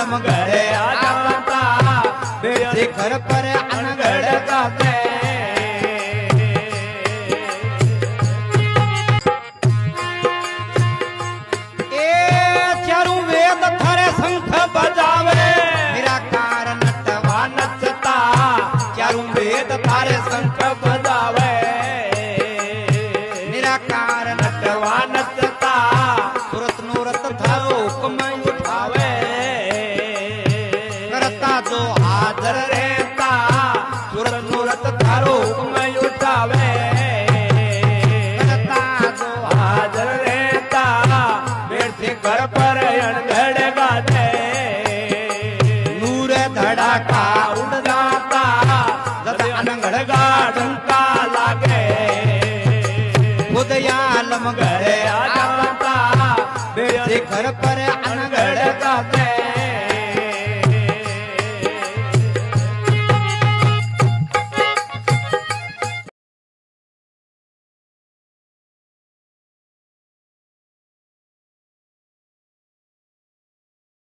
आलम घरे आ जाता बेटे घर पर अनगढ़ गाते ए चारों वेद थारे शंख बजावे निराकार नटवा नचता चारों वेद थारे शंख बजावे निराकार नटवा नचता सुरत नूरत थारो हुक्म उठावे करता जो हाजर रहता सुरत नूरत थारो हुक्म उठावे करता जो हाजर रहता बैठे घर पर अनगढ़ गाते नूर धड़ाका उड़ जाता जब अनगढ़ गा डंका लागे खुद आलम घरे आ जाता बेटे घर पर अनगढ़ गाते